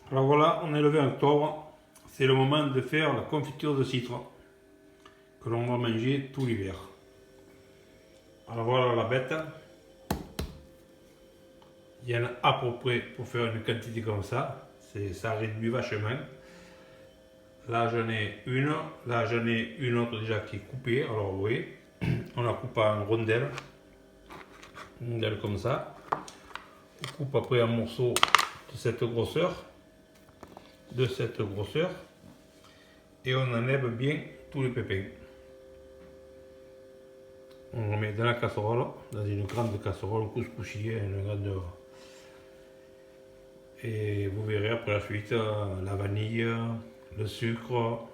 Alors voilà, on est le 20 octobre, c'est le moment de faire la confiture de citron que l'on va manger tout l'hiver. Alors voilà la bête, il y en a à peu près pour faire une quantité comme ça, ça réduit vachement. Là j'en ai une autre déjà qui est coupée, alors vous voyez, on la coupe en rondelles, comme ça. On coupe après un morceau de cette grosseur, et on enlève bien tous les pépins. On remet dans la casserole, dans une grande casserole, couscoussier, une grande. Et vous verrez après la suite la vanille, le sucre,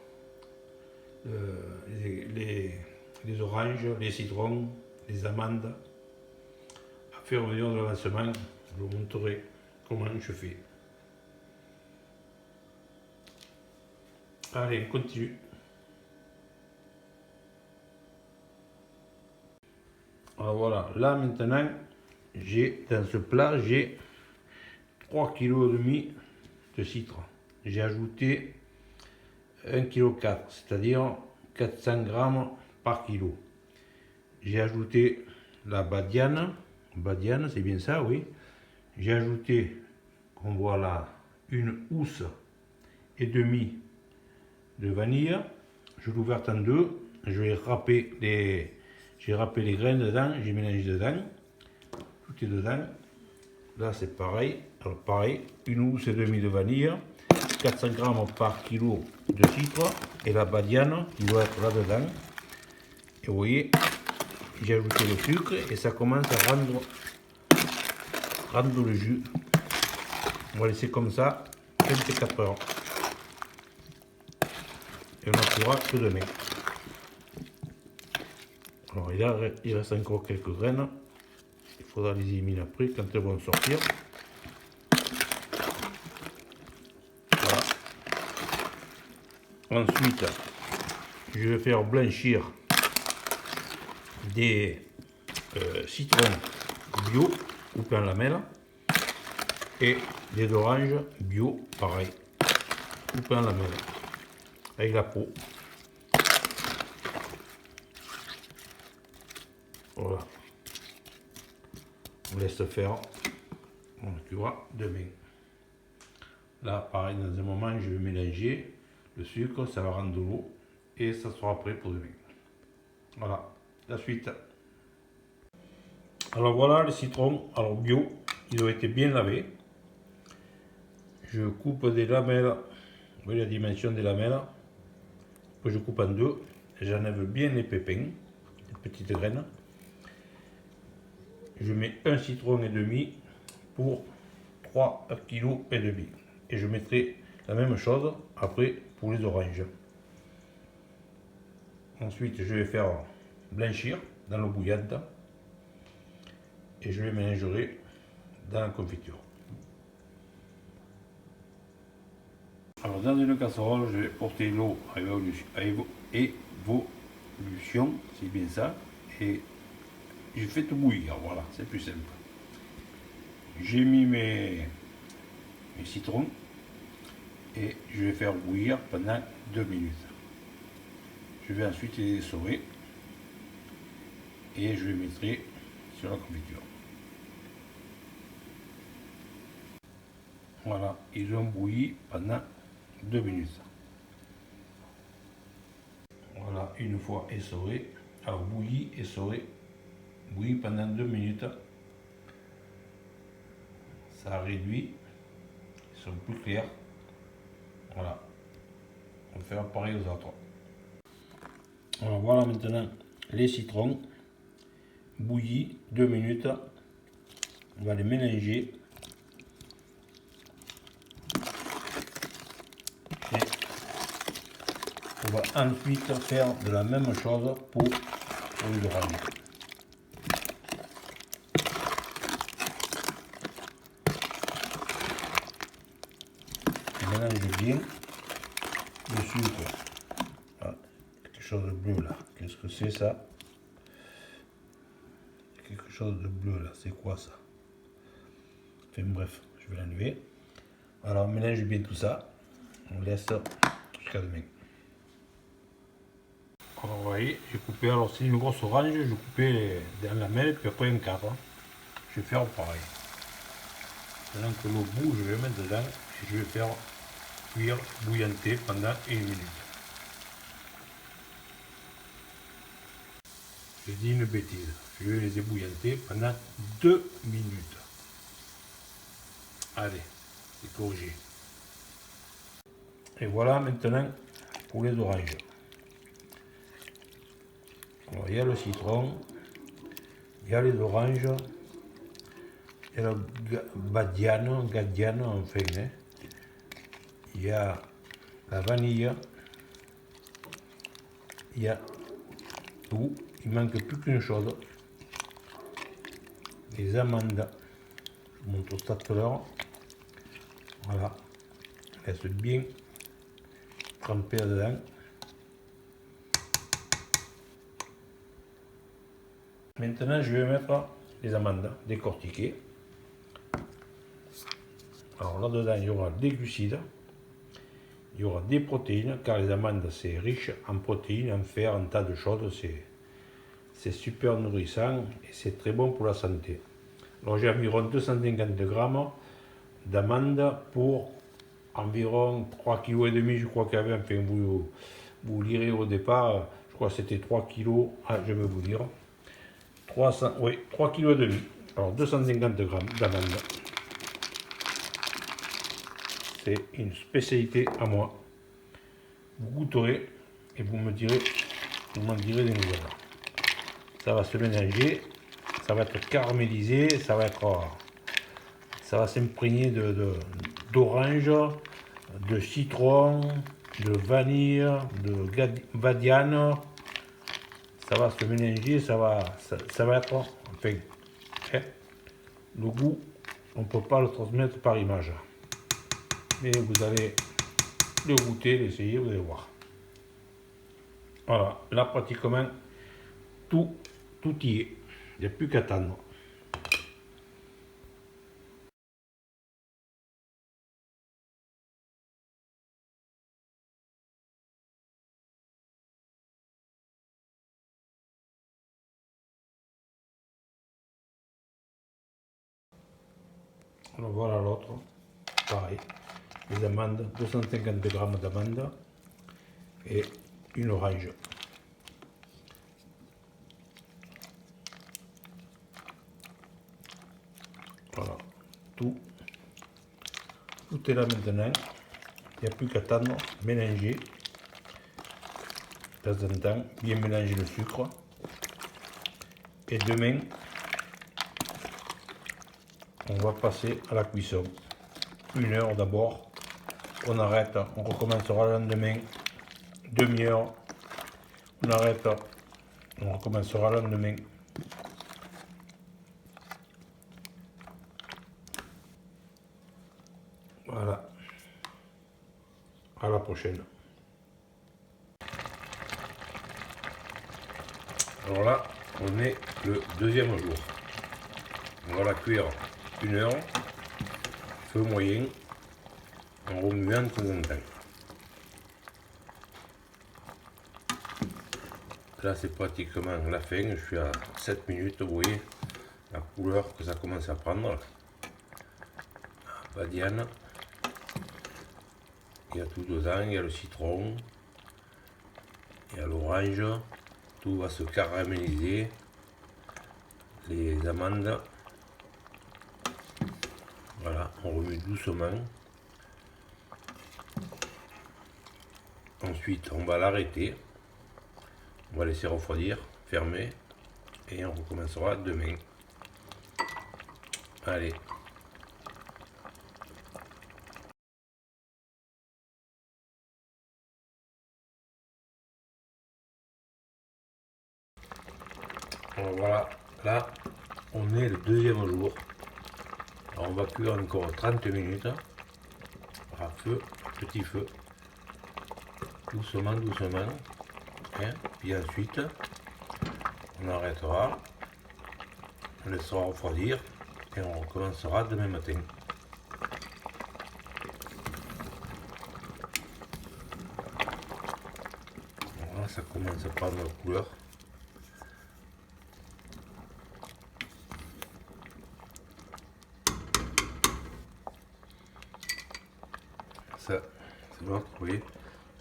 les oranges, les citrons, les amandes. À faire venir de l'avancement, je vous montrerai comment je fais. Allez, on continue. Alors voilà, là maintenant, dans ce plat, j'ai 3,5 kg de citron. J'ai ajouté 1,4 kg, c'est-à-dire 400 g par kilo. J'ai ajouté la badiane, c'est bien ça, oui. J'ai ajouté, on voit là, une housse et demie de vanille. Je l'ai ouverte en deux. J'ai râpé les graines dedans, j'ai mélangé dedans. Tout est dedans. Là c'est pareil. Alors pareil, une housse et demie de vanille, 400 g par kilo de citron et la badiane qui doit être là-dedans. Et vous voyez, j'ai ajouté le sucre et ça commence à rendre le jus. On va laisser comme ça 24 heures. Et on n'en pourra que demain. Alors il reste encore quelques graines. Il faudra les éliminer après quand elles vont sortir. Voilà. Ensuite, je vais faire blanchir des citrons bio coupés en lamelles et des oranges bio, pareil, coupés en lamelles avec la peau. Voilà. On laisse faire. Tu vois, demain. Là, pareil, dans un moment, je vais mélanger le sucre, ça va rendre de l'eau et ça sera prêt pour demain. Voilà, la suite. Alors voilà les citrons, alors bio, ils ont été bien lavés. Je coupe des lamelles, vous voyez la dimension des lamelles. Puis je coupe en deux, j'enlève bien les pépins, les petites graines. Je mets 1,5 citron pour 3,5 kg. Et je mettrai la même chose après pour les oranges. Ensuite, je vais faire blanchir dans l'eau bouillante et je les mélangerai dans la confiture. Alors dans une casserole, je vais porter l'eau à évolution, c'est bien ça, et je fais tout bouillir, voilà, c'est plus simple. J'ai mis mes citrons et je vais faire bouillir pendant 2 minutes. Je vais ensuite les essorer et je les mettrai sur la confiture. Voilà, ils ont bouilli pendant 2 minutes. Voilà, une fois essoré, alors bouilli, essoré, bouilli pendant 2 minutes. Ça réduit, ils sont plus clairs. Voilà, on va faire pareil aux autres. Alors voilà maintenant les citrons bouillis 2 minutes. On va les mélanger. Et on va ensuite faire de la même chose pour les oranges. On mélange bien le sucre. Ah, quelque chose de bleu là. Qu'est-ce que c'est ça? Quelque chose de bleu là. C'est quoi ça? Enfin bref, je vais l'enlever. Alors on mélange bien tout ça, on laisse jusqu'à demain. Alors vous voyez, j'ai coupé, alors c'est une grosse orange, je coupais dans la mêle, puis après un cadre. Je vais faire pareil. Maintenant que l'eau bout, je vais mettre dedans et je vais faire cuire, bouillanter pendant 1 minute. J'ai dit une bêtise, je vais les ébouillanter pendant 2 minutes. Allez, c'est corrigé. Et voilà maintenant pour les oranges. Alors, il y a le citron, il y a les oranges, il y a le gadiano enfin, hein. Il y a la vanille, il y a tout, il manque plus qu'une chose, les amandes. Je vous montre ça tout à l'heure. Voilà, laisse bien tremper dedans. Maintenant, je vais mettre les amandes décortiquées. Alors là-dedans, il y aura des glucides, il y aura des protéines, car les amandes, c'est riche en protéines, en fer, en tas de choses. C'est super nourrissant et c'est très bon pour la santé. Alors j'ai environ 250 grammes d'amandes pour environ 3,5 kg, je crois qu'il y avait, enfin vous lirez au départ, je crois que c'était 3 kg, je vais vous dire, 3,5 kg. Alors 250 grammes d'amandes. C'est une spécialité à moi. Vous goûterez et vous m'en direz des nouvelles. Ça va se mélanger, ça va être caramélisé, ça va s'imprégner d'orange, de citron, de vanille, de badiane. Ça va se mélanger, ça va être, enfin, hein, le goût, on ne peut pas le transmettre par image. Mais vous allez le goûter, l'essayer, vous allez voir. Voilà, là pratiquement tout y est. Il n'y a plus qu'à attendre. Alors voilà l'autre, pareil. Les amandes, 250 grammes d'amandes et une orange. Voilà, tout est là maintenant. Il n'y a plus qu'à attendre, mélanger. De temps en temps, bien mélanger le sucre. Et demain, on va passer à la cuisson. 1 heure d'abord. On arrête, on recommencera le lendemain. Demi-heure. On arrête, on recommencera le lendemain. Voilà. À la prochaine. Alors là, on est le deuxième jour. On va la cuire 1 heure, feu moyen, en remuant de temps en temps. Là, c'est pratiquement la fin. Je suis à 7 minutes. Vous voyez la couleur que ça commence à prendre. La badiane. Il y a tout dedans. Il y a le citron. Il y a l'orange. Tout va se caraméliser. Les amandes. Voilà, on remue doucement. Ensuite, on va l'arrêter. On va laisser refroidir, fermer. Et on recommencera demain. Allez. Alors voilà, là, on est le deuxième jour. Alors on va cuire encore 30 minutes. À feu, petit feu. Doucement, doucement. Hein. Puis ensuite, on arrêtera. On laissera refroidir. Et on recommencera demain matin. ça commence à prendre la couleur. Ça, c'est l'autre, vous voyez,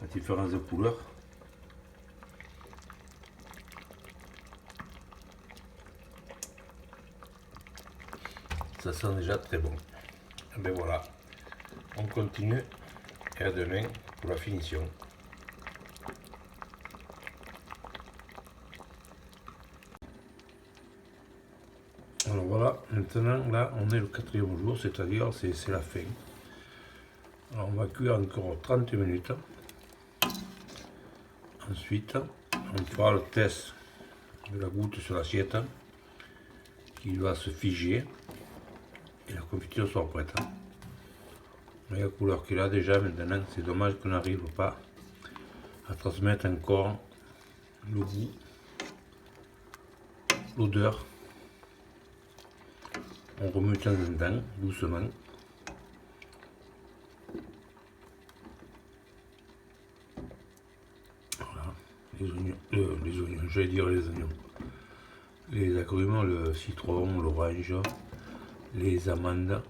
la différence de couleur. Ça sent déjà très bon. Et ben voilà, on continue et à demain pour la finition. Alors voilà, maintenant là on est le 4e jour, c'est-à-dire c'est la fin. Alors on va cuire encore 30 minutes. Ensuite, on fera le test de la goutte sur l'assiette qui va se figer et la confiture sera prête. Voyez la couleur qu'il a déjà maintenant, c'est dommage qu'on n'arrive pas à transmettre encore le goût, l'odeur. On remue de temps en temps, doucement. Voilà, les oignons, j'allais dire les oignons. Les agrumes, le citron, l'orange, les amandes.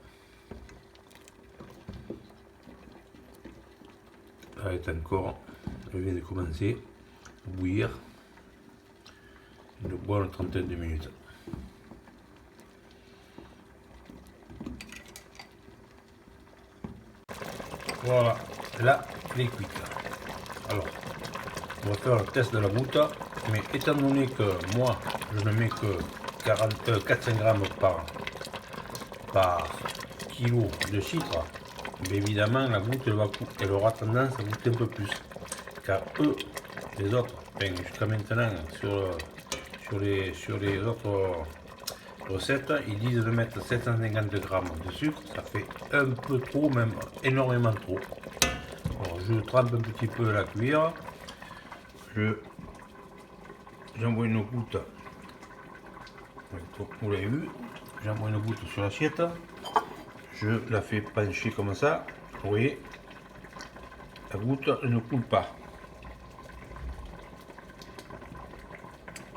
Là est encore, elle vient de commencer à bouillir. Une bonne trentaine de minutes. Voilà, là, elle est cuite. Alors, on va faire le test de la goutte, mais étant donné que moi, je ne mets que 400 grammes par kilo de citre, mais évidemment, la goutte, elle aura tendance à goûter un peu plus. Car eux, les autres, jusqu'à maintenant, sur les autres recettes, ils disent de mettre 750 grammes de sucre, ça fait un peu trop, même énormément trop. Alors, je trempe un petit peu la cuillère, j'envoie une goutte, vous l'avez vu, j'envoie une goutte sur l'assiette, je la fais pencher comme ça, vous voyez, la goutte ne coule pas.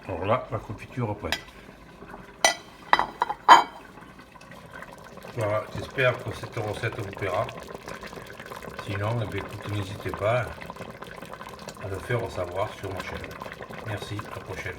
Alors là, la confiture est prête. Voilà, j'espère que cette recette vous plaira. Sinon, eh bien, écoutez, n'hésitez pas à le faire savoir sur ma chaîne. Merci, à la prochaine.